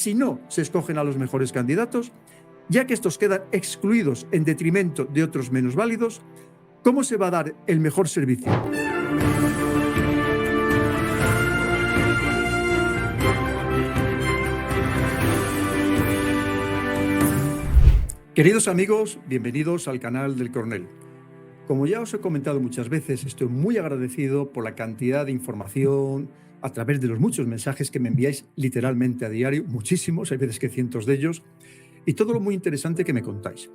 si no se escogen a los mejores candidatos, ya que estos quedan excluidos en detrimento de otros menos válidos, ¿cómo se va a dar el mejor servicio? Queridos amigos, bienvenidos al canal del Coronel. Como ya os he comentado muchas veces, estoy muy agradecido por la cantidad de información a través de los muchos mensajes que me enviáis literalmente a diario, muchísimos, hay veces que cientos de ellos, y todo lo muy interesante que me contáis.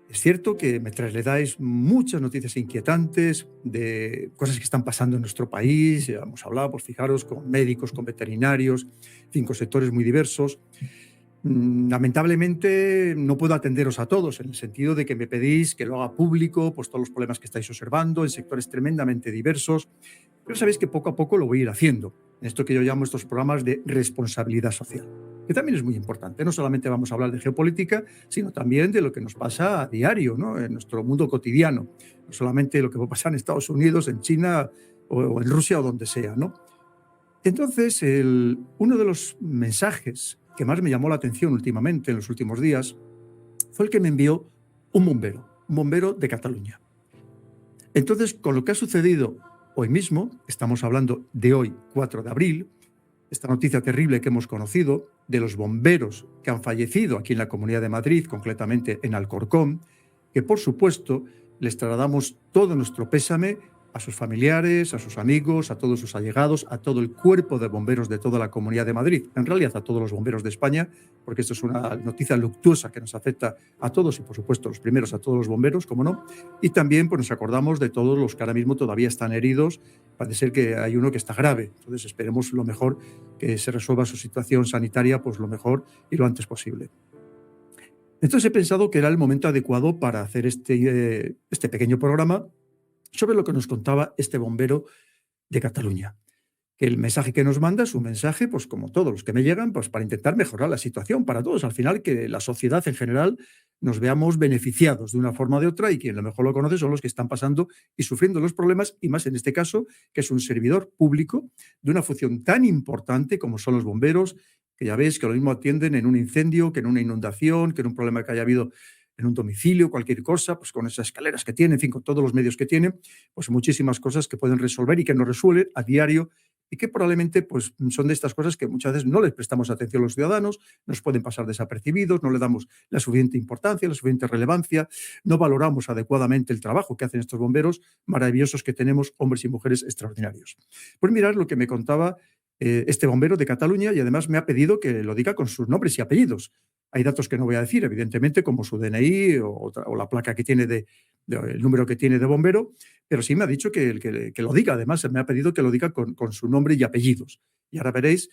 Es cierto que me trasladáis muchas noticias inquietantes de cosas que están pasando en nuestro país. Ya hemos hablado, pues fijaros, con médicos, con veterinarios, con sectores muy diversos. Lamentablemente no puedo atenderos a todos, en el sentido de que me pedís que lo haga público, pues todos los problemas que estáis observando en sectores tremendamente diversos, pero sabéis que poco a poco lo voy a ir haciendo, en esto que yo llamo estos programas de responsabilidad social, que también es muy importante. No solamente vamos a hablar de geopolítica, sino también de lo que nos pasa a diario, ¿no?, en nuestro mundo cotidiano, no solamente lo que va a pasar en Estados Unidos, en China o en Rusia o donde sea, ¿no? Entonces, uno de los mensajes que más me llamó la atención últimamente, en los últimos días, fue el que me envió un bombero de Cataluña. Entonces, con lo que ha sucedido hoy mismo, estamos hablando de hoy, 4 de abril, esta noticia terrible que hemos conocido de los bomberos que han fallecido aquí en la Comunidad de Madrid, concretamente en Alcorcón, que por supuesto les trasladamos todo nuestro pésame a sus familiares, a sus amigos, a todos sus allegados, a todo el cuerpo de bomberos de toda la Comunidad de Madrid, en realidad a todos los bomberos de España, porque esto es una noticia luctuosa que nos afecta a todos y por supuesto los primeros a todos los bomberos, como no, y también pues nos acordamos de todos los que ahora mismo todavía están heridos. Parece ser que hay uno que está grave, entonces esperemos lo mejor, que se resuelva su situación sanitaria pues lo mejor y lo antes posible. Entonces he pensado que era el momento adecuado para hacer este pequeño programa sobre lo que nos contaba este bombero de Cataluña. Que el mensaje que nos manda es un mensaje, pues como todos los que me llegan, pues para intentar mejorar la situación para todos. Al final, que la sociedad en general nos veamos beneficiados de una forma o de otra, y quien lo mejor lo conoce son los que están pasando y sufriendo los problemas, y más en este caso, que es un servidor público de una función tan importante como son los bomberos, que ya veis que lo mismo atienden en un incendio, que en una inundación, que en un problema que haya habido en un domicilio, cualquier cosa, pues con esas escaleras que tienen, en fin, con todos los medios que tienen, pues muchísimas cosas que pueden resolver y que nos resuelven a diario, y que probablemente pues, son de estas cosas que muchas veces no les prestamos atención a los ciudadanos, nos pueden pasar desapercibidos, no le damos la suficiente importancia, la suficiente relevancia, no valoramos adecuadamente el trabajo que hacen estos bomberos maravillosos que tenemos, hombres y mujeres extraordinarios. Pues mirad lo que me contaba este bombero de Cataluña, y además me ha pedido que lo diga con sus nombres y apellidos. Hay datos que no voy a decir, evidentemente, como su DNI o la placa que tiene el número que tiene de bombero, pero sí me ha dicho que lo diga. Además, me ha pedido que lo diga con su nombre y apellidos. Y ahora veréis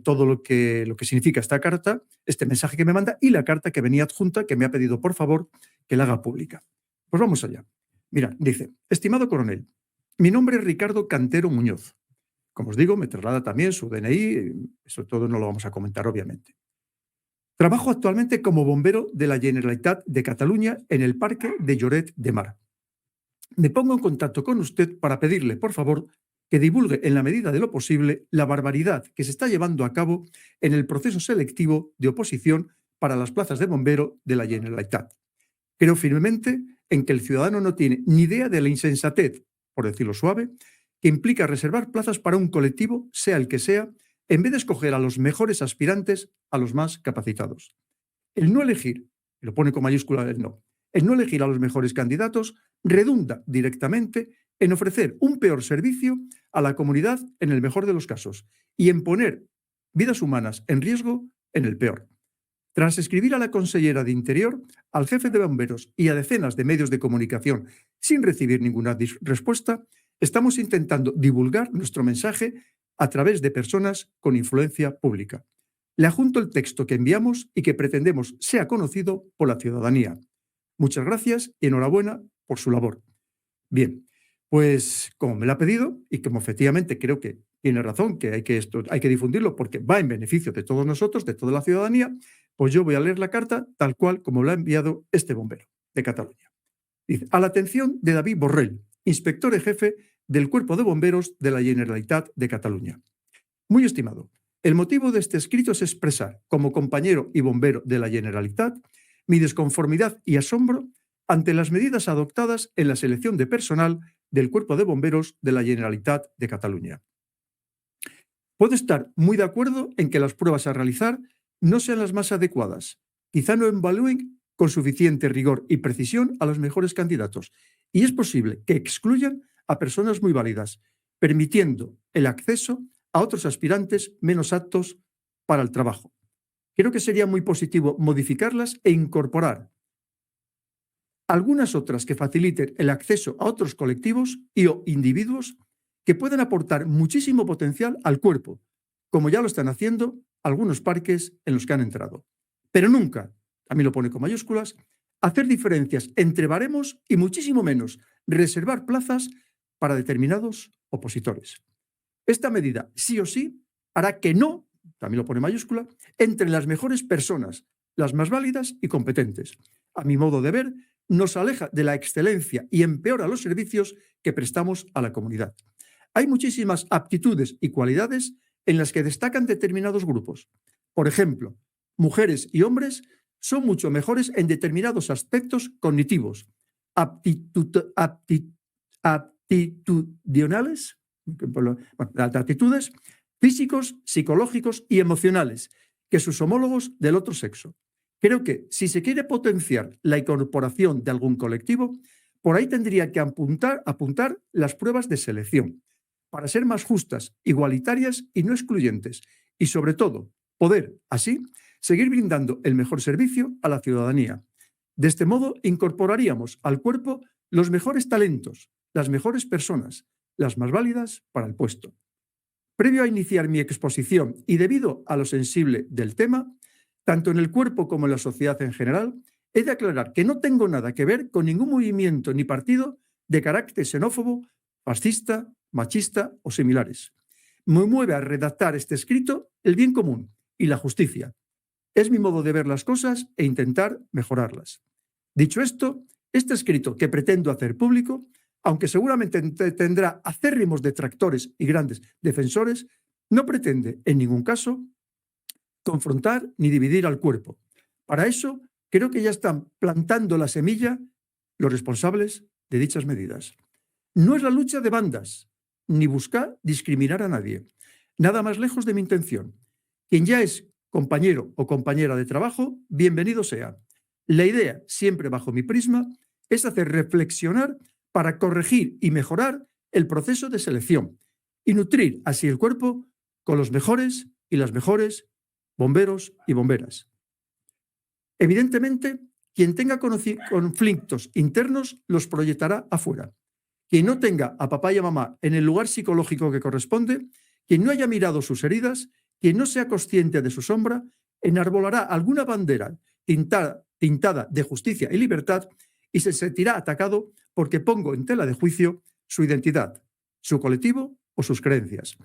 todo lo que significa esta carta, este mensaje que me manda y la carta que venía adjunta, que me ha pedido, por favor, que la haga pública. Pues vamos allá. Mira, dice: estimado coronel, mi nombre es Ricardo Cantero Muñoz. Como os digo, me traslada también su DNI, eso todo no lo vamos a comentar, obviamente. Trabajo actualmente como bombero de la Generalitat de Cataluña en el Parque de Lloret de Mar. Me pongo en contacto con usted para pedirle, por favor, que divulgue en la medida de lo posible la barbaridad que se está llevando a cabo en el proceso selectivo de oposición para las plazas de bombero de la Generalitat. Creo firmemente en que el ciudadano no tiene ni idea de la insensatez, por decirlo suave, que implica reservar plazas para un colectivo, sea el que sea, en vez de escoger a los mejores aspirantes, a los más capacitados. El no elegir, y lo pone con mayúscula el no elegir a los mejores candidatos redunda directamente en ofrecer un peor servicio a la comunidad en el mejor de los casos y en poner vidas humanas en riesgo en el peor. Tras escribir a la consellera de Interior, al jefe de bomberos y a decenas de medios de comunicación sin recibir ninguna respuesta, estamos intentando divulgar nuestro mensaje a través de personas con influencia pública. Le adjunto el texto que enviamos y que pretendemos sea conocido por la ciudadanía. Muchas gracias y enhorabuena por su labor. Bien, pues como me lo ha pedido y como efectivamente creo que tiene razón, que hay que difundirlo porque va en beneficio de todos nosotros, de toda la ciudadanía, pues yo voy a leer la carta tal cual como la ha enviado este bombero de Cataluña. Dice: a la atención de David Borrell, inspector en jefe del Cuerpo de Bomberos de la Generalitat de Cataluña. Muy estimado, El motivo de este escrito es expresar, como compañero y bombero de la Generalitat, mi desconformidad y asombro ante las medidas adoptadas en la selección de personal del Cuerpo de Bomberos de la Generalitat de Cataluña. Puedo estar muy de acuerdo en que las pruebas a realizar no sean las más adecuadas, quizá no evalúen con suficiente rigor y precisión a los mejores candidatos, y es posible que excluyan a personas muy válidas, permitiendo el acceso a otros aspirantes menos aptos para el trabajo. Creo que sería muy positivo modificarlas e incorporar algunas otras que faciliten el acceso a otros colectivos y o individuos que pueden aportar muchísimo potencial al cuerpo, como ya lo están haciendo algunos parques en los que han entrado. Pero nunca, también lo pone con mayúsculas, hacer diferencias entre baremos y muchísimo menos reservar plazas para determinados opositores. Esta medida, sí o sí, hará que no, también lo pone en mayúscula, entre las mejores personas, las más válidas y competentes. A mi modo de ver, nos aleja de la excelencia y empeora los servicios que prestamos a la comunidad. Hay muchísimas aptitudes y cualidades en las que destacan determinados grupos. Por ejemplo, mujeres y hombres son mucho mejores en determinados aspectos cognitivos, aptitudinales, aptitudes físicos, psicológicos y emocionales que sus homólogos del otro sexo. Creo que si se quiere potenciar la incorporación de algún colectivo, por ahí tendría que apuntar las pruebas de selección para ser más justas, igualitarias y no excluyentes. Y sobre todo, poder, así, seguir brindando el mejor servicio a la ciudadanía. De este modo, incorporaríamos al cuerpo los mejores talentos, las mejores personas, las más válidas para el puesto. Previo a iniciar mi exposición y debido a lo sensible del tema, tanto en el cuerpo como en la sociedad en general, he de aclarar que no tengo nada que ver con ningún movimiento ni partido de carácter xenófobo, fascista, machista o similares. Me mueve a redactar este escrito el bien común y la justicia. Es mi modo de ver las cosas e intentar mejorarlas. Dicho esto, este escrito que pretendo hacer público, aunque seguramente tendrá acérrimos detractores y grandes defensores, no pretende en ningún caso confrontar ni dividir al cuerpo. Para eso, creo que ya están plantando la semilla los responsables de dichas medidas. No es la lucha de bandas, ni buscar discriminar a nadie. Nada más lejos de mi intención. Quien ya es compañero o compañera de trabajo, bienvenido sea. La idea, siempre bajo mi prisma, es hacer reflexionar para corregir y mejorar el proceso de selección y nutrir así el cuerpo con los mejores y las mejores bomberos y bomberas. Evidentemente, quien tenga conflictos internos los proyectará afuera. Quien no tenga a papá y a mamá en el lugar psicológico que corresponde, quien no haya mirado sus heridas, quien no sea consciente de su sombra, enarbolará alguna bandera tintada de justicia y libertad y se sentirá atacado porque pongo en tela de juicio su identidad, su colectivo o sus creencias.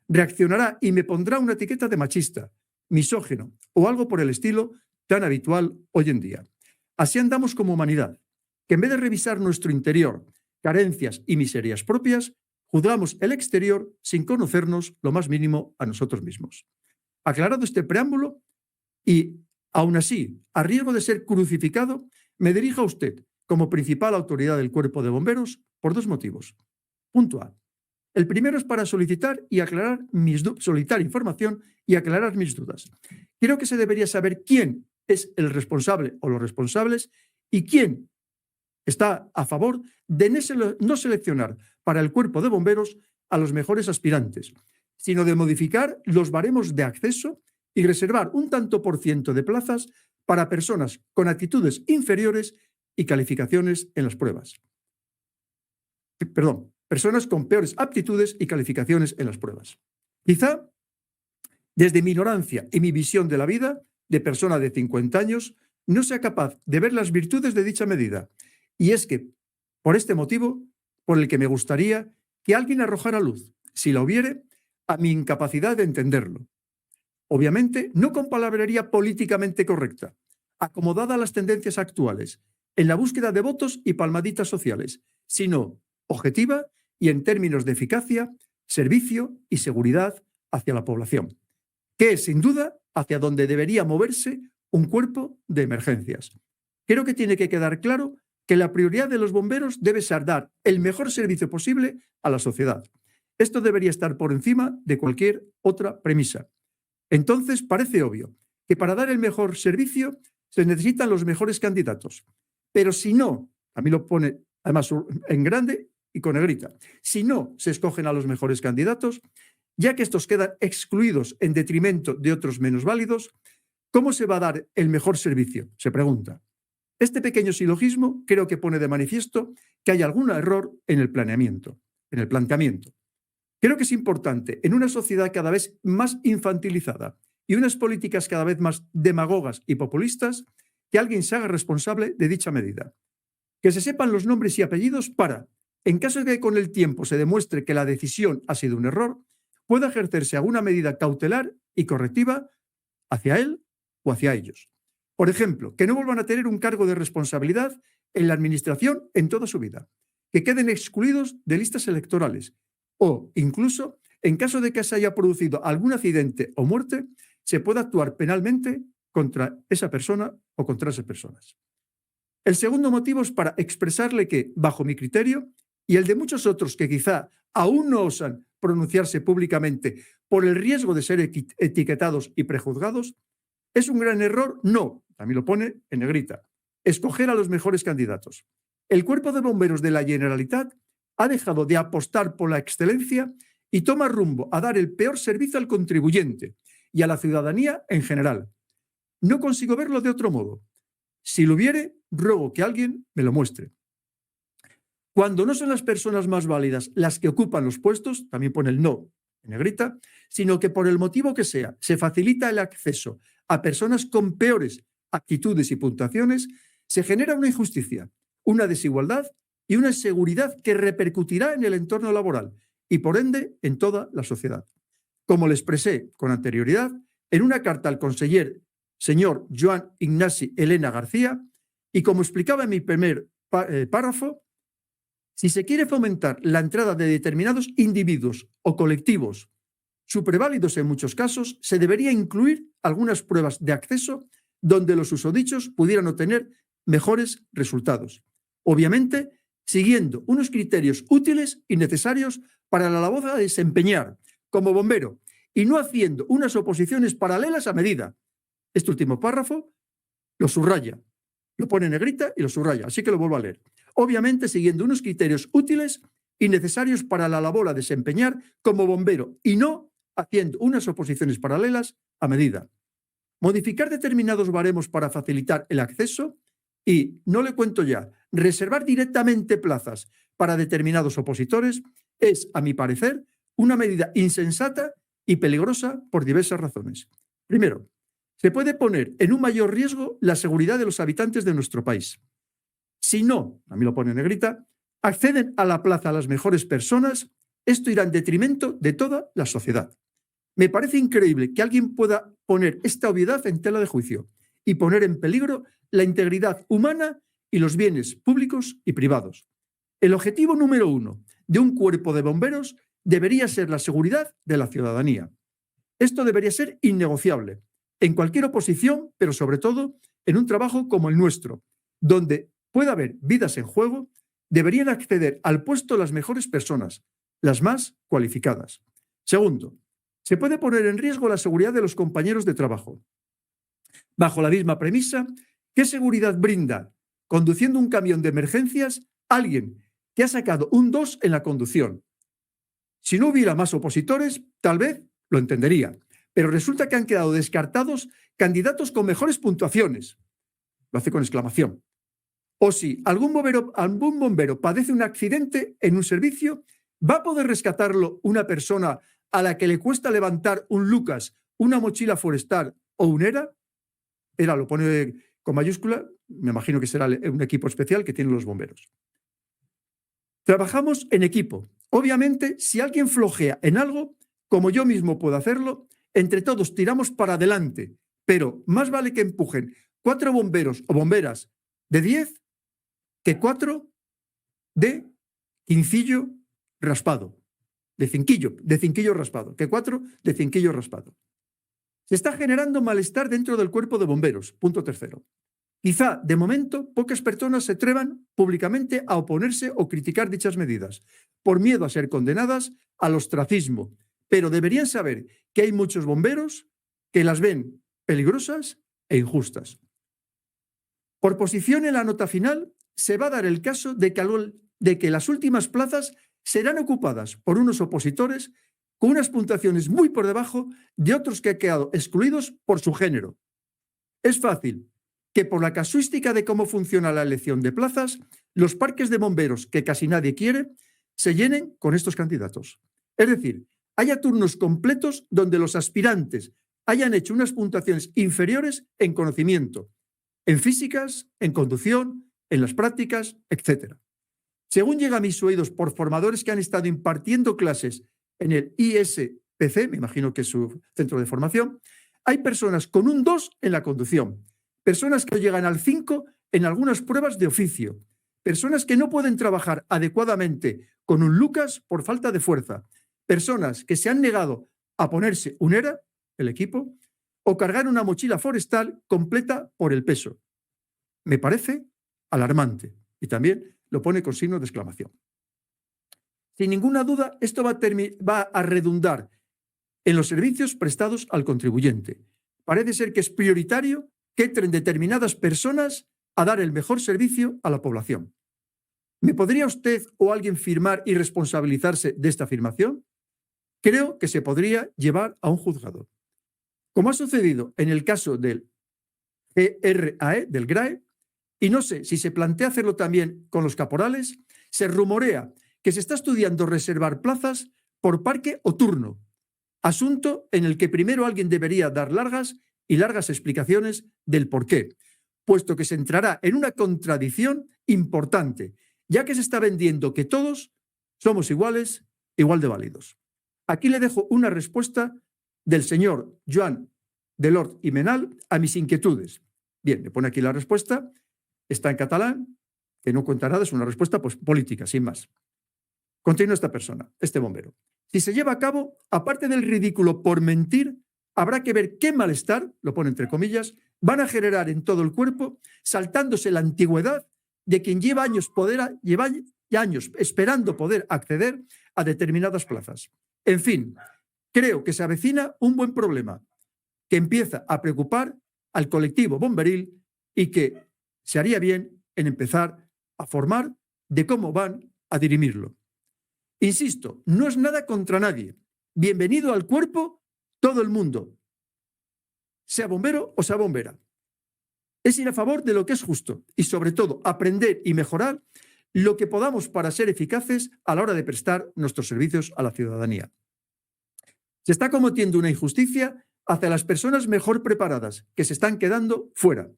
Reaccionará y me pondrá una etiqueta de machista, misógino o algo por el estilo tan habitual hoy en día. Así andamos como humanidad, que en vez de revisar nuestro interior, carencias y miserias propias, juzgamos el exterior sin conocernos lo más mínimo a nosotros mismos. Aclarado este preámbulo y, aún así, a riesgo de ser crucificado, me dirijo a usted como principal autoridad del Cuerpo de Bomberos por dos motivos. Punto A. El primero es para solicitar información y aclarar mis dudas. Creo que se debería saber quién es el responsable o los responsables y quién está a favor de no seleccionar para el Cuerpo de Bomberos a los mejores aspirantes, sino de modificar los baremos de acceso y reservar un tanto por ciento de plazas para personas con actitudes inferiores y calificaciones en las pruebas. Personas con peores aptitudes y calificaciones en las pruebas. Quizá, desde mi ignorancia y mi visión de la vida, de persona de 50 años, no sea capaz de ver las virtudes de dicha medida. Y es que, por este motivo, por el que me gustaría que alguien arrojara luz, si la hubiere, a mi incapacidad de entenderlo. Obviamente, no con palabrería políticamente correcta, acomodada a las tendencias actuales, en la búsqueda de votos y palmaditas sociales, sino objetiva y en términos de eficacia, servicio y seguridad hacia la población. que es sin duda hacia donde debería moverse un cuerpo de emergencias. Creo que tiene que quedar claro que la prioridad de los bomberos debe ser dar el mejor servicio posible a la sociedad. Esto debería estar por encima de cualquier otra premisa. Entonces, parece obvio que para dar el mejor servicio se necesitan los mejores candidatos. Pero si no, a mí lo pone además en grande y con negrita, si no se escogen a los mejores candidatos, ya que estos quedan excluidos en detrimento de otros menos válidos, ¿cómo se va a dar el mejor servicio?, se pregunta. Este pequeño silogismo creo que pone de manifiesto que hay algún error en el planteamiento. Creo que es importante, en una sociedad cada vez más infantilizada y unas políticas cada vez más demagogas y populistas, que alguien se haga responsable de dicha medida. Que se sepan los nombres y apellidos para, en caso de que con el tiempo se demuestre que la decisión ha sido un error, pueda ejercerse alguna medida cautelar y correctiva hacia él o hacia ellos. Por ejemplo, que no vuelvan a tener un cargo de responsabilidad en la administración en toda su vida, que queden excluidos de listas electorales o, incluso, en caso de que se haya producido algún accidente o muerte, se pueda actuar penalmente contra esa persona o contra esas personas. El segundo motivo es para expresarle que, bajo mi criterio, y el de muchos otros que quizá aún no osan pronunciarse públicamente por el riesgo de ser etiquetados y prejuzgados, es un gran error también lo pone en negrita, escoger a los mejores candidatos. El Cuerpo de Bomberos de la Generalitat ha dejado de apostar por la excelencia y toma rumbo a dar el peor servicio al contribuyente y a la ciudadanía en general. No consigo verlo de otro modo. Si lo hubiere, ruego que alguien me lo muestre. Cuando no son las personas más válidas las que ocupan los puestos, también pone el no en negrita, sino que por el motivo que sea, se facilita el acceso a personas con peores actitudes y puntuaciones, se genera una injusticia, una desigualdad y una inseguridad que repercutirá en el entorno laboral y, por ende, en toda la sociedad. Como le expresé con anterioridad en una carta al conseller señor Joan Ignasi Elena García, y como explicaba en mi primer párrafo, si se quiere fomentar la entrada de determinados individuos o colectivos superválidos en muchos casos, se debería incluir algunas pruebas de acceso donde los susodichos pudieran obtener mejores resultados. Obviamente, siguiendo unos criterios útiles y necesarios para la labor a desempeñar como bombero y no haciendo unas oposiciones paralelas a medida. Este último párrafo lo subraya, lo pone en negrita y lo subraya, así que lo vuelvo a leer. Obviamente, siguiendo unos criterios útiles y necesarios para la labor a desempeñar como bombero y no haciendo unas oposiciones paralelas a medida. Modificar determinados baremos para facilitar el acceso y, no le cuento ya, reservar directamente plazas para determinados opositores es, a mi parecer, una medida insensata y peligrosa por diversas razones. Primero, se puede poner en un mayor riesgo la seguridad de los habitantes de nuestro país. Si no, a mí lo pone en negrita, acceden a la plaza las mejores personas, esto irá en detrimento de toda la sociedad. Me parece increíble que alguien pueda poner esta obviedad en tela de juicio y poner en peligro la integridad humana y los bienes públicos y privados. El objetivo número 1 de un cuerpo de bomberos debería ser la seguridad de la ciudadanía. Esto debería ser innegociable en cualquier oposición, pero sobre todo en un trabajo como el nuestro, donde pueda haber vidas en juego. Deberían acceder al puesto las mejores personas, las más cualificadas. Segundo, se puede poner en riesgo la seguridad de los compañeros de trabajo. Bajo la misma premisa, ¿qué seguridad brinda conduciendo un camión de emergencias alguien que ha sacado un 2 en la conducción? Si no hubiera más opositores, tal vez lo entendería, pero resulta que han quedado descartados candidatos con mejores puntuaciones. Lo hace con exclamación. O si algún bombero padece un accidente en un servicio, ¿va a poder rescatarlo una persona a la que le cuesta levantar un Lucas, una mochila forestal o un ERA? ERA lo pone con mayúscula, me imagino que será un equipo especial que tienen los bomberos. Trabajamos en equipo. Obviamente, si alguien flojea en algo, como yo mismo puedo hacerlo, entre todos tiramos para adelante, pero más vale que empujen 4 bomberos o bomberas de 10 que 4 de quincillo raspado, de cinquillo raspado, que 4 de cinquillo raspado. Se está generando malestar dentro del cuerpo de bomberos. Punto tercero. Quizá, de momento, pocas personas se atrevan públicamente a oponerse o criticar dichas medidas, por miedo a ser condenadas al ostracismo. Pero deberían saber que hay muchos bomberos que las ven peligrosas e injustas. Por posición en la nota final, se va a dar el caso de que las últimas plazas serán ocupadas por unos opositores con unas puntuaciones muy por debajo de otros que han quedado excluidos por su género. Es fácil que por la casuística de cómo funciona la elección de plazas, los parques de bomberos que casi nadie quiere se llenen con estos candidatos. Es decir, haya turnos completos donde los aspirantes hayan hecho unas puntuaciones inferiores en conocimiento, en físicas, en conducción, en las prácticas, etc. Según llega a mis oídos por formadores que han estado impartiendo clases en el ISPC, me imagino que es su centro de formación, hay personas con un 2 en la conducción, personas que llegan al 5 en algunas pruebas de oficio, personas que no pueden trabajar adecuadamente con un Lucas por falta de fuerza, personas que se han negado a ponerse un ERA, el equipo, o cargar una mochila forestal completa por el peso. Me parece alarmante y también lo pone con signo de exclamación. Sin ninguna duda, esto va a redundar en los servicios prestados al contribuyente. Parece ser que es prioritario que entren determinadas personas a dar el mejor servicio a la población. ¿Me podría usted o alguien firmar y responsabilizarse de esta afirmación? Creo que se podría llevar a un juzgado. Como ha sucedido en el caso del GRAE, del GRAE, y no sé si se plantea hacerlo también con los caporales, se rumorea que se está estudiando reservar plazas por parque o turno, asunto en el que primero alguien debería dar largas y largas explicaciones del por qué, puesto que se entrará en una contradicción importante, ya que se está vendiendo que todos somos iguales, igual de válidos. Aquí le dejo una respuesta del señor Joan Delort i Menal a mis inquietudes. Bien, me pone aquí la respuesta, está en catalán, que no cuenta nada, es una respuesta pues, política, sin más. Continúa esta persona, este bombero. Si se lleva a cabo, aparte del ridículo por mentir, habrá que ver qué malestar, lo pone entre comillas, van a generar en todo el cuerpo, saltándose la antigüedad de quien lleva años esperando poder acceder a determinadas plazas. En fin, creo que se avecina un buen problema que empieza a preocupar al colectivo bomberil y que se haría bien en empezar a formar de cómo van a dirimirlo. Insisto, no es nada contra nadie. Bienvenido al cuerpo todo el mundo, sea bombero o sea bombera. Es ir a favor de lo que es justo y, sobre todo, aprender y mejorar lo que podamos para ser eficaces a la hora de prestar nuestros servicios a la ciudadanía. Se está cometiendo una injusticia hacia las personas mejor preparadas que se están quedando fuera.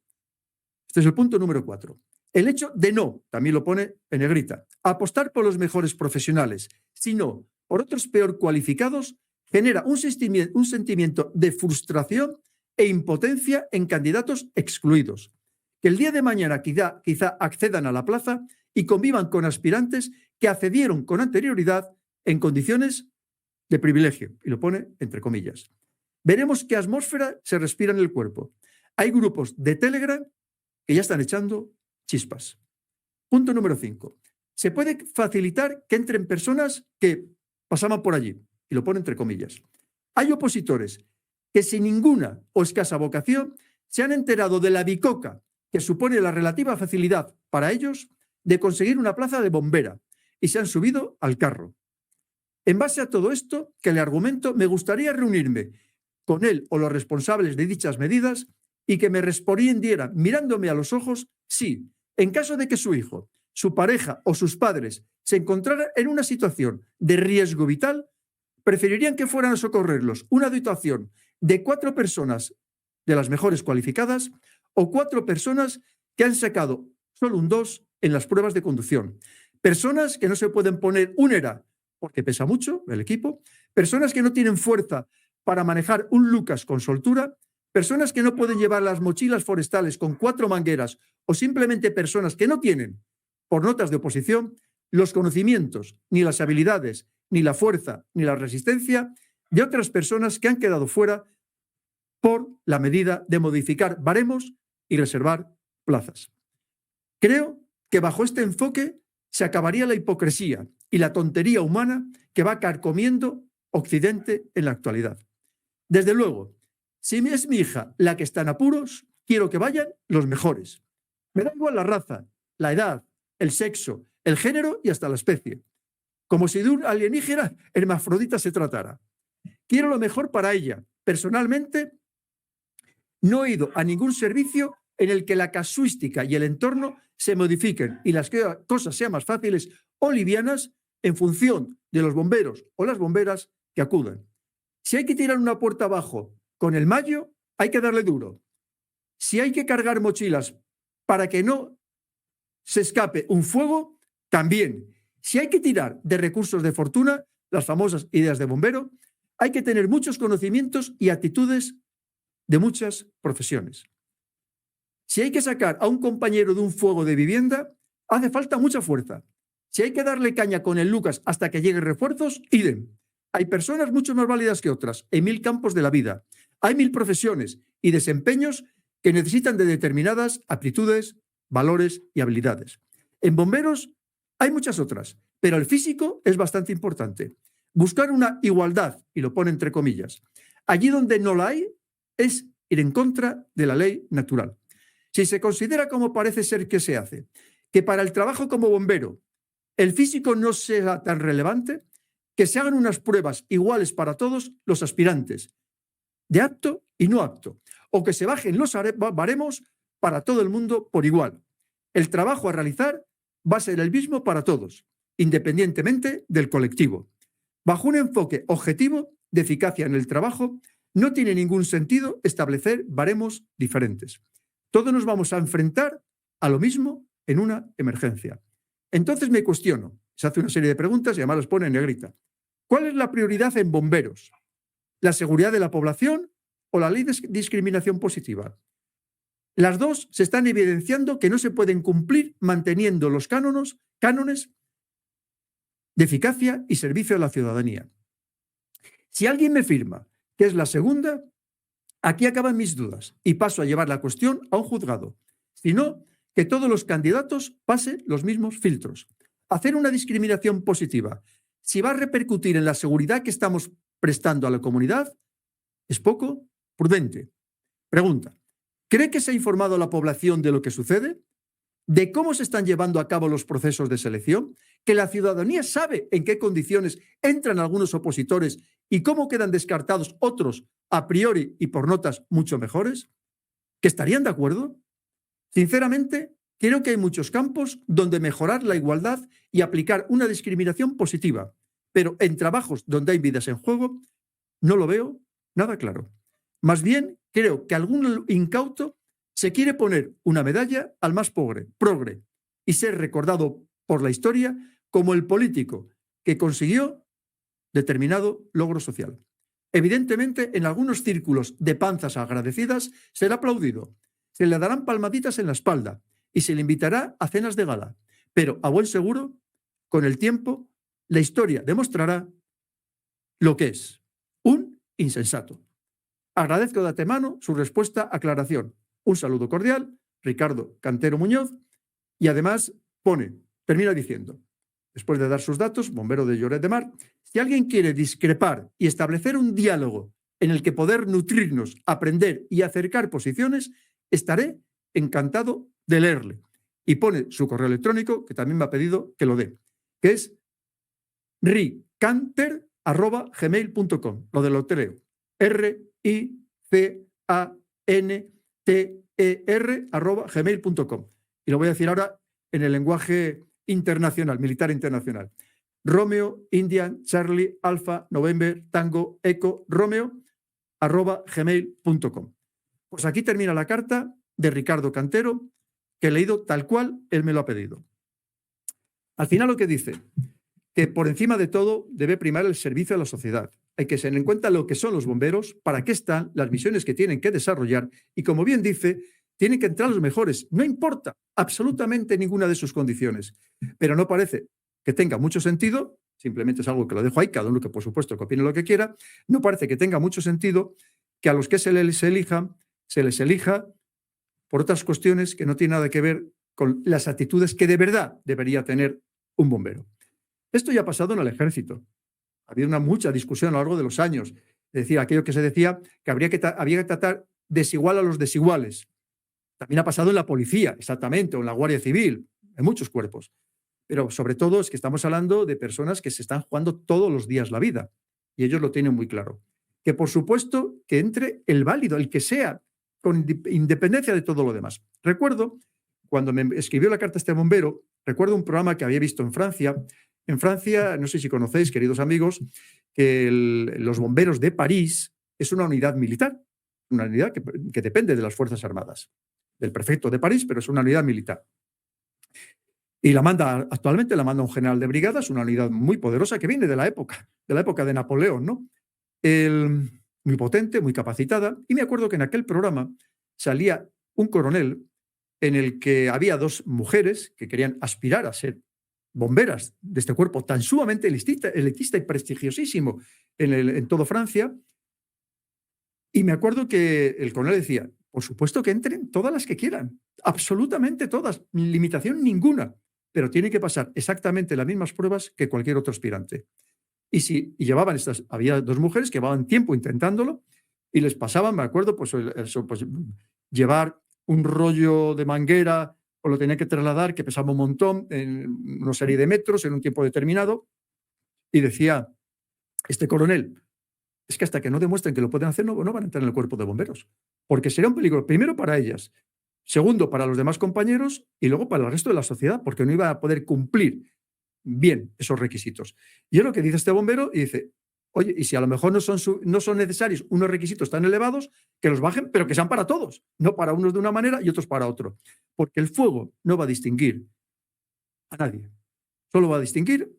Este es el punto número 4. El hecho de no, también lo pone en negrita, apostar por los mejores profesionales, sino por otros peor cualificados, genera un sentimiento de frustración e impotencia en candidatos excluidos, que el día de mañana quizá accedan a la plaza y convivan con aspirantes que accedieron con anterioridad en condiciones de privilegio, y lo pone entre comillas. Veremos qué atmósfera se respira en el cuerpo. Hay grupos de Telegram que ya están echando chispas. Punto número 5. Se puede facilitar que entren personas que pasaban por allí, y lo pone entre comillas. Hay opositores que sin ninguna o escasa vocación se han enterado de la bicoca que supone la relativa facilidad para ellos de conseguir una plaza de bombera y se han subido al carro. En base a todo esto, que le argumento, me gustaría reunirme con él o los responsables de dichas medidas y que me respondieran mirándome a los ojos si, en caso de que su hijo, su pareja o sus padres se encontraran en una situación de riesgo vital, preferirían que fueran a socorrerlos una dotación de 4 personas de las mejores cualificadas o 4 personas que han sacado solo un 2 en las pruebas de conducción. Personas que no se pueden poner un ERA porque pesa mucho el equipo, personas que no tienen fuerza para manejar un Lucas con soltura, personas que no pueden llevar las mochilas forestales con 4 mangueras o simplemente personas que no tienen, por notas de oposición, los conocimientos, ni las habilidades, ni la fuerza, ni la resistencia de otras personas que han quedado fuera por la medida de modificar baremos y reservar plazas. Creo que bajo este enfoque se acabaría la hipocresía y la tontería humana que va carcomiendo Occidente en la actualidad. Desde luego, si es mi hija la que está en apuros, quiero que vayan los mejores. Me da igual la raza, la edad, el sexo, el género y hasta la especie. Como si de un alienígena hermafrodita se tratara. Quiero lo mejor para ella. Personalmente, no he ido a ningún servicio en el que la casuística y el entorno se modifiquen y las cosas sean más fáciles o livianas en función de los bomberos o las bomberas que acudan. Si hay que tirar una puerta abajo con el mayo, hay que darle duro. Si hay que cargar mochilas para que no se escape un fuego, también. Si hay que tirar de recursos de fortuna, las famosas ideas de bombero, hay que tener muchos conocimientos y actitudes de muchas profesiones. Si hay que sacar a un compañero de un fuego de vivienda, hace falta mucha fuerza. Si hay que darle caña con el Lucas hasta que lleguen refuerzos, idem. Hay personas mucho más válidas que otras en 1000 campos de la vida. Hay 1000 profesiones y desempeños que necesitan de determinadas aptitudes, valores y habilidades. En bomberos hay muchas otras, pero el físico es bastante importante. Buscar una igualdad, y lo pone entre comillas, allí donde no la hay, es ir en contra de la ley natural. Si se considera, como parece ser que se hace, que para el trabajo como bombero el físico no sea tan relevante, que se hagan unas pruebas iguales para todos los aspirantes, de apto y no apto, o que se bajen los baremos para todo el mundo por igual. El trabajo a realizar va a ser el mismo para todos, independientemente del colectivo. Bajo un enfoque objetivo de eficacia en el trabajo, no tiene ningún sentido establecer baremos diferentes. Todos nos vamos a enfrentar a lo mismo en una emergencia. Entonces me cuestiono, se hace una serie de preguntas y además las pone en negrita. ¿Cuál es la prioridad en bomberos? ¿La seguridad de la población o la ley de discriminación positiva? Las dos se están evidenciando que no se pueden cumplir manteniendo los cánones de eficacia y servicio a la ciudadanía. Si alguien me firma que es la segunda, aquí acaban mis dudas y paso a llevar la cuestión a un juzgado. Si no, que todos los candidatos pasen los mismos filtros. Hacer una discriminación positiva, si va a repercutir en la seguridad que estamos prestando a la comunidad, es poco prudente. Pregunta, ¿cree que se ha informado a la población de lo que sucede? ¿De cómo se están llevando a cabo los procesos de selección? ¿Que la ciudadanía sabe en qué condiciones entran algunos opositores y cómo quedan descartados otros a priori y por notas mucho mejores? ¿Que estarían de acuerdo? Sinceramente, creo que hay muchos campos donde mejorar la igualdad y aplicar una discriminación positiva, pero en trabajos donde hay vidas en juego no lo veo nada claro. Más bien, creo que algún incauto se quiere poner una medalla al más progre y ser recordado por la historia como el político que consiguió determinado logro social. Evidentemente, en algunos círculos de panzas agradecidas será aplaudido, se le darán palmaditas en la espalda y se le invitará a cenas de gala. Pero, a buen seguro, con el tiempo, la historia demostrará lo que es un insensato. Agradezco de antemano su respuesta, aclaración. Un saludo cordial, Ricardo Cantero Muñoz, y además termina diciendo, después de dar sus datos, bombero de Lloret de Mar, si alguien quiere discrepar y establecer un diálogo en el que poder nutrirnos, aprender y acercar posiciones, estaré encantado de leerle. Y pone su correo electrónico, que también me ha pedido que lo dé, que es ricanter@gmail.com. Lo de lo leo. ricanter@gmail.com. Y lo voy a decir ahora en el lenguaje internacional, militar internacional. Romeo, Indian, Charlie, Alfa, November, Tango, Eco, Romeo, @gmail.com. Pues aquí termina la carta de Ricardo Cantero, que he leído tal cual él me lo ha pedido. Al final lo que dice, que por encima de todo debe primar el servicio a la sociedad. Hay que tener en cuenta lo que son los bomberos, para qué están, las misiones que tienen que desarrollar y, como bien dice, tienen que entrar los mejores. No importa absolutamente ninguna de sus condiciones. Pero no parece que tenga mucho sentido, simplemente es algo que lo dejo ahí, cada uno que por supuesto que opine lo que quiera, no parece que tenga mucho sentido que a los que se les elija por otras cuestiones que no tienen nada que ver con las actitudes que de verdad debería tener un bombero. Esto ya ha pasado en el ejército. Ha habido mucha discusión a lo largo de los años. Es decir, aquello que se decía que había que tratar desigual a los desiguales. También ha pasado en la policía, exactamente, o en la Guardia Civil, en muchos cuerpos. Pero sobre todo es que estamos hablando de personas que se están jugando todos los días la vida. Y ellos lo tienen muy claro. Que por supuesto que entre el válido, el que sea, con independencia de todo lo demás. Recuerdo, cuando me escribió la carta este bombero, recuerdo un programa que había visto en Francia. En Francia, no sé si conocéis, queridos amigos, que los bomberos de París es una unidad militar, una unidad que depende de las Fuerzas Armadas, del prefecto de París, pero es una unidad militar. Y actualmente la manda un general de brigada, es una unidad muy poderosa que viene de la época de Napoleón, ¿no? Muy potente, muy capacitada. Y me acuerdo que en aquel programa salía un coronel en el que había dos mujeres que querían aspirar a ser bomberas de este cuerpo tan sumamente elitista y prestigiosísimo en toda Francia. Y me acuerdo que el coronel decía, por supuesto que entren todas las que quieran, absolutamente todas, limitación ninguna, pero tiene que pasar exactamente las mismas pruebas que cualquier otro aspirante. Y había dos mujeres que llevaban tiempo intentándolo y les pasaban, me acuerdo, pues llevar un rollo de manguera o lo tenían que trasladar, que pesaba un montón, en una serie de metros, en un tiempo determinado, y decía este coronel, es que hasta que no demuestren que lo pueden hacer, no van a entrar en el cuerpo de bomberos, porque sería un peligro, primero para ellas, segundo para los demás compañeros y luego para el resto de la sociedad, porque no iba a poder cumplir bien esos requisitos. Y es lo que dice este bombero y dice, oye, y si a lo mejor no son necesarios unos requisitos tan elevados, que los bajen, pero que sean para todos, no para unos de una manera y otros para otro. Porque el fuego no va a distinguir a nadie, solo va a distinguir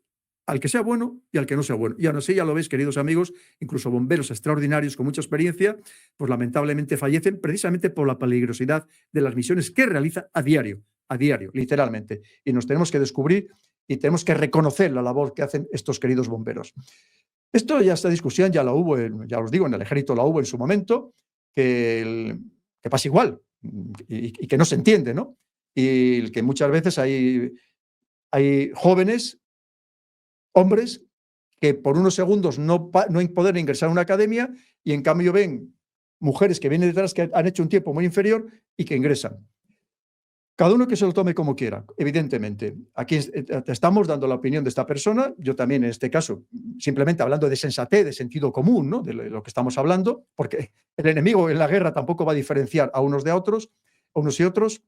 al que sea bueno y al que no sea bueno. Y aún así, ya lo veis, queridos amigos, incluso bomberos extraordinarios con mucha experiencia, pues lamentablemente fallecen precisamente por la peligrosidad de las misiones que realizan a diario, literalmente. Y nos tenemos que descubrir y tenemos que reconocer la labor que hacen estos queridos bomberos. Esta discusión ya la hubo, ya os digo, en el ejército la hubo en su momento, que pasa igual y que no se entiende, ¿no? Y que muchas veces hay jóvenes, hombres, que por unos segundos no poder ingresar a una academia y en cambio ven mujeres que vienen detrás que han hecho un tiempo muy inferior y que ingresan. Cada uno que se lo tome como quiera, evidentemente. Aquí estamos dando la opinión de esta persona, yo también en este caso, simplemente hablando de sensatez, de sentido común, ¿no? De lo que estamos hablando, porque el enemigo en la guerra tampoco va a diferenciar a unos y otros,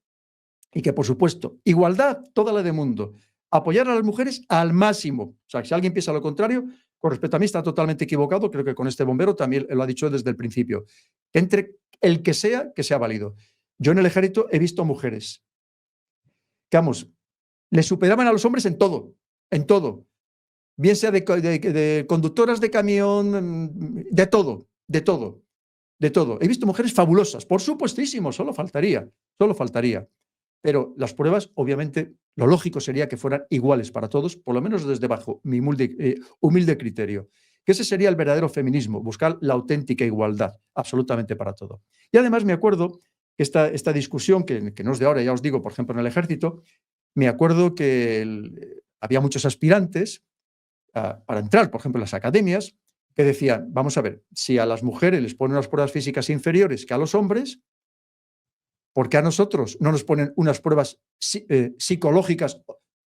y que, por supuesto, igualdad toda la del mundo, apoyar a las mujeres al máximo. O sea, que si alguien piensa lo contrario, con respecto a mí está totalmente equivocado, creo que con este bombero también lo ha dicho desde el principio. Entre el que sea válido. Yo en el ejército he visto mujeres que, vamos, le superaban a los hombres en todo, bien sea de conductoras de camión, de todo. He visto mujeres fabulosas, por supuestísimo, solo faltaría. Pero las pruebas, obviamente, lo lógico sería que fueran iguales para todos, por lo menos desde bajo mi humilde criterio. Que ese sería el verdadero feminismo, buscar la auténtica igualdad, absolutamente para todo. Y además me acuerdo que esta discusión, que no es de ahora, ya os digo, por ejemplo, en el ejército, me acuerdo que había muchos aspirantes para entrar, por ejemplo, en las academias, que decían, vamos a ver, si a las mujeres les ponen unas pruebas físicas inferiores que a los hombres, ¿por qué a nosotros no nos ponen unas pruebas psicológicas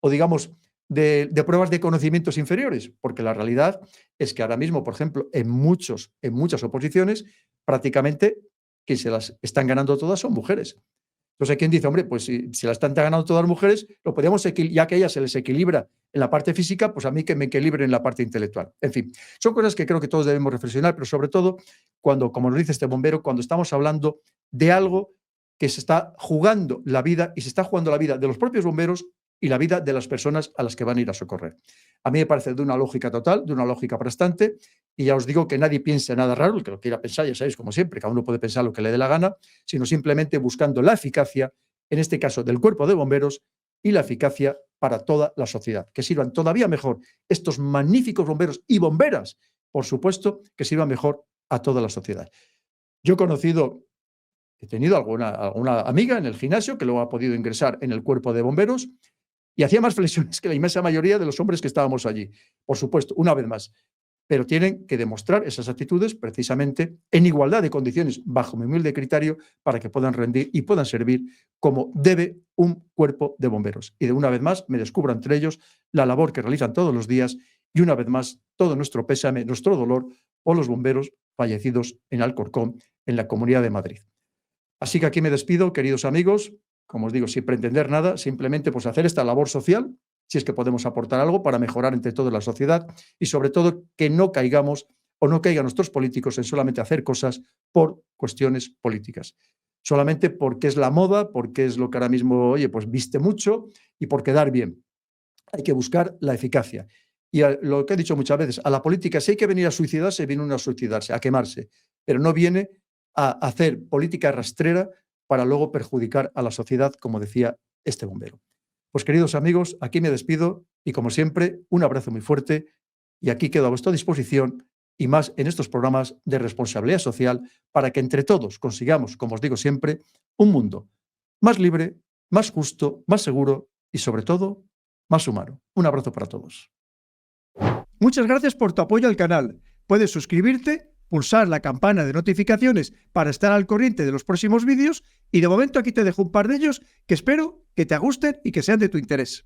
o digamos, de pruebas de conocimientos inferiores? Porque la realidad es que ahora mismo, por ejemplo, en muchas oposiciones, prácticamente quien se las están ganando todas son mujeres. Entonces hay quien dice, hombre, pues si las están ganando todas las mujeres, lo podríamos, ya que a ellas se les equilibra en la parte física, pues a mí que me equilibre en la parte intelectual. En fin, son cosas que creo que todos debemos reflexionar, pero sobre todo cuando, como nos dice este bombero, cuando estamos hablando de algo que se está jugando la vida y se está jugando la vida de los propios bomberos y la vida de las personas a las que van a ir a socorrer. A mí me parece de una lógica total, de una lógica bastante, y ya os digo que nadie piense nada raro, el que lo quiera pensar, ya sabéis, como siempre, cada uno puede pensar lo que le dé la gana, sino simplemente buscando la eficacia, en este caso del cuerpo de bomberos, y la eficacia para toda la sociedad. Que sirvan todavía mejor estos magníficos bomberos y bomberas, por supuesto, que sirvan mejor a toda la sociedad. Yo he tenido alguna amiga en el gimnasio que luego ha podido ingresar en el cuerpo de bomberos y hacía más flexiones que la inmensa mayoría de los hombres que estábamos allí. Por supuesto, una vez más, pero tienen que demostrar esas actitudes precisamente en igualdad de condiciones, bajo mi humilde criterio, para que puedan rendir y puedan servir como debe un cuerpo de bomberos. Y de una vez más me descubro entre ellos la labor que realizan todos los días y una vez más todo nuestro pésame, nuestro dolor por los bomberos fallecidos en Alcorcón, en la Comunidad de Madrid. Así que aquí me despido, queridos amigos, como os digo, sin pretender nada, simplemente pues hacer esta labor social, si es que podemos aportar algo para mejorar entre todos la sociedad y sobre todo que no caigamos o no caigan nuestros políticos en solamente hacer cosas por cuestiones políticas. Solamente porque es la moda, porque es lo que ahora mismo, oye, pues viste mucho y por quedar bien. Hay que buscar la eficacia. Y lo que he dicho muchas veces, a la política, si hay que venir a suicidarse, viene uno a suicidarse, a quemarse, pero no viene a hacer política rastrera para luego perjudicar a la sociedad, como decía este bombero. Pues queridos amigos, aquí me despido y como siempre, un abrazo muy fuerte y aquí quedo a vuestra disposición y más en estos programas de responsabilidad social para que entre todos consigamos, como os digo siempre, un mundo más libre, más justo, más seguro y sobre todo, más humano. Un abrazo para todos. Muchas gracias por tu apoyo al canal. Puedes suscribirte, pulsar la campana de notificaciones para estar al corriente de los próximos vídeos y de momento aquí te dejo un par de ellos que espero que te gusten y que sean de tu interés.